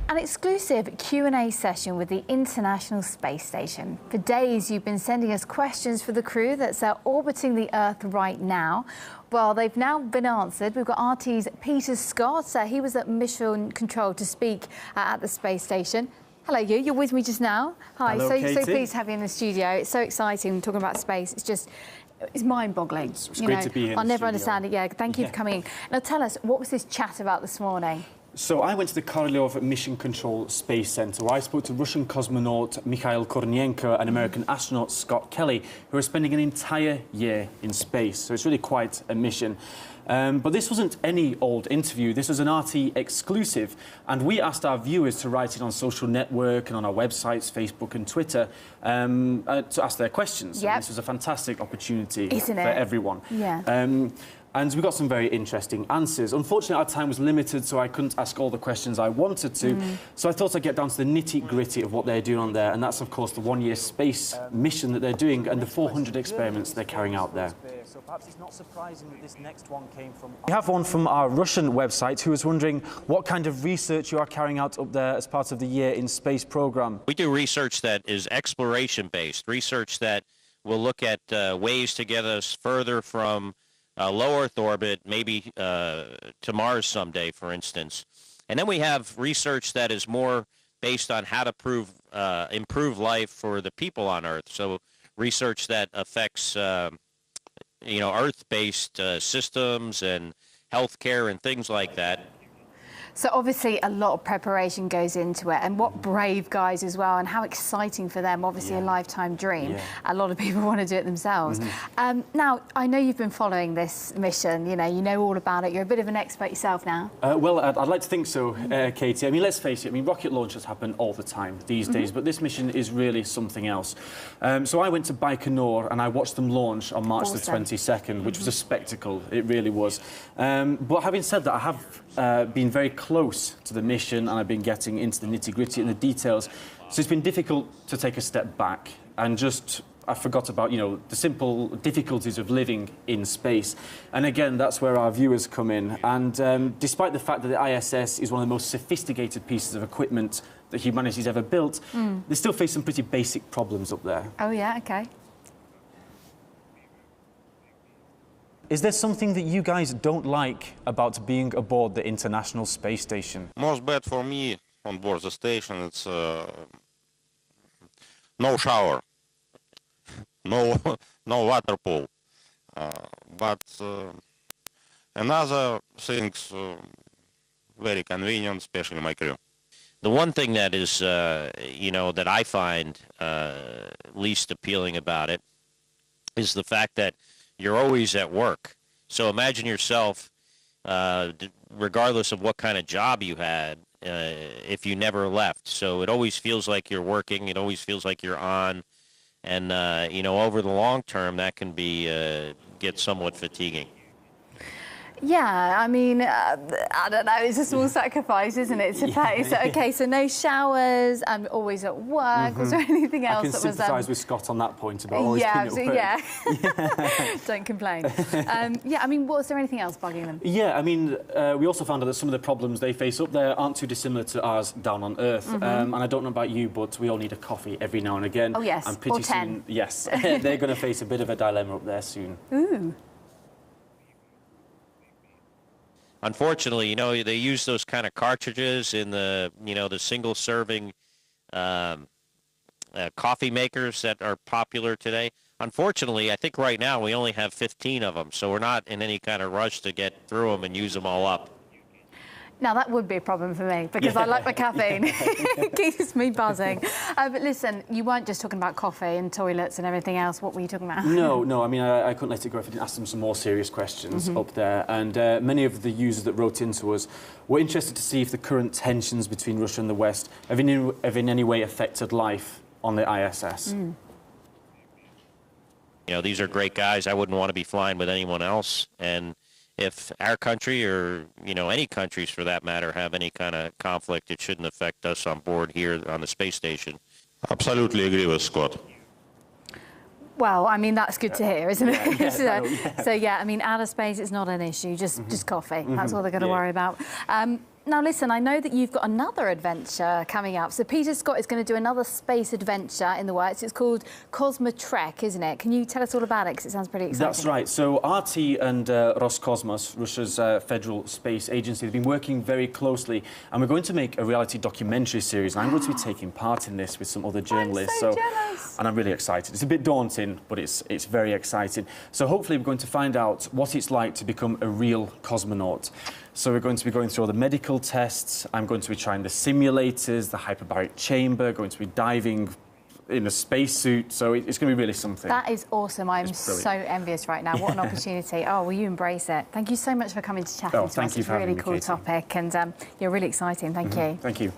An exclusive Q&A session with the International Space Station. For days, you've been sending us questions for the crew that's orbiting the Earth right now. Well, they've now been answered. We've got RT's Peter Scott. He was at Mission Control to speak at the space station. Hello, you're with me just now. Hi. Hello, so Katie. pleased to have you in the studio. It's so exciting talking about space. It's mind-boggling. It's great to be here. I'll never understand it. Yeah, thank you for coming in. Now, tell us, what was this chat about this morning? So I went to the Korolev Mission Control Space Center, where I spoke to Russian cosmonaut Mikhail Kornienko and American astronaut Scott Kelly, who are spending an entire year in space. So it's really quite a mission. But this wasn't any old interview. This was an RT exclusive. And we asked our viewers to write it on social network and on our websites, Facebook and Twitter, to ask their questions. Yep. And this was a fantastic opportunity Isn't for it? everyone. Yeah. And we got some very interesting answers. Unfortunately, our time was limited, so I couldn't ask all the questions I wanted to. So I thought I'd get down to the nitty-gritty of what they're doing on there, and that's, of course, the one-year space mission that they're doing and the 400 experiments they're carrying out there. So perhaps it's not surprising that this next one came from... We have one from our Russian website who was wondering what kind of research you are carrying out up there as part of the Year in Space program. We do research that is exploration-based, research that will look at ways to get us further from low Earth orbit, maybe to Mars someday, for instance. And then we have research that is more based on how to improve life for the people on Earth. So research that affects, Earth-based systems and healthcare and things like that. So obviously a lot of preparation goes into it, and what brave guys as well, and how exciting for them, obviously a lifetime dream. A lot of people want to do it themselves. Now, I know you've been following this mission, you know all about it. You're a bit of an expert yourself now. Well, I'd like to think so, Katie. I mean, let's face it, rocket launches happen all the time these days, but this mission is really something else. So I went to Baikonur and I watched them launch on March the 22nd, which was a spectacle. It really was. But having said that, I have been very close to the mission, and I've been getting into the nitty-gritty and the details. So it's been difficult to take a step back and I forgot about, the simple difficulties of living in space. And again, that's where our viewers come in. And despite the fact that the ISS is one of the most sophisticated pieces of equipment that humanity's ever built, they still face some pretty basic problems up there. Oh, yeah, OK. Is there something that you guys don't like about being aboard the International Space Station? Most bad for me on board the station, it's no shower, no water pool. But another things very convenient, especially my crew. The one thing that is, that I find least appealing about it is the fact that you're always at work. So imagine yourself, regardless of what kind of job you had, if you never left. So it always feels like you're working. It always feels like you're on. And, over the long term, that can get somewhat fatiguing. Yeah, I mean, I don't know, it's a small sacrifice, isn't it, to pay? So, OK, so no showers, I'm always at work. Was there anything else that was... I can sympathise with Scott on that point about always being at work. Yeah. Don't complain. Yeah, I mean, was there anything else bugging them? Yeah, I mean, we also found out that some of the problems they face up there aren't too dissimilar to ours down on Earth. And I don't know about you, but we all need a coffee every now and again. Oh, yes, and pretty or 10. soon, yes, they're going to face a bit of a dilemma up there soon. Ooh. Unfortunately, they use those kind of cartridges in the, the single-serving coffee makers that are popular today. Unfortunately, I think right now we only have 15 of them, so we're not in any kind of rush to get through them and use them all up. Now, that would be a problem for me, because I like my caffeine. It keeps me buzzing. But listen, you weren't just talking about coffee and toilets and everything else. What were you talking about? No, I mean, I couldn't let it go if I didn't ask them some more serious questions up there. And many of the users that wrote into us were interested to see if the current tensions between Russia and the West have in any way affected life on the ISS. These are great guys. I wouldn't want to be flying with anyone else. And if our country or, any countries for that matter have any kind of conflict, it shouldn't affect us on board here on the space station. Absolutely agree with Scott. Well, I mean, that's good to hear, isn't it? Yeah, So, yeah, I mean, outer space is not an issue, just coffee. That's all they're going to worry about. Now, listen, I know that you've got another adventure coming up. So Peter Scott is going to do another space adventure in the works. It's called Cosmotrek, isn't it? Can you tell us all about it? Because it sounds pretty exciting. That's right. So RT and Roscosmos, Russia's federal space agency, have been working very closely, and we're going to make a reality documentary series. And I'm going to be taking part in this with some other journalists. I'm so jealous. And I'm really excited. It's a bit daunting, but it's very exciting. So hopefully we're going to find out what it's like to become a real cosmonaut. So we're going to be going through all the medical tests. I'm going to be trying the simulators, the hyperbaric chamber, going to be diving in a spacesuit. So it's going to be really something. That is awesome. I'm so envious right now. What an opportunity. Oh, will you embrace it? Thank you so much for coming to chat to us. Thank you It's for a having really me, cool Katie. topic, and you're really exciting. Thank you. Thank you.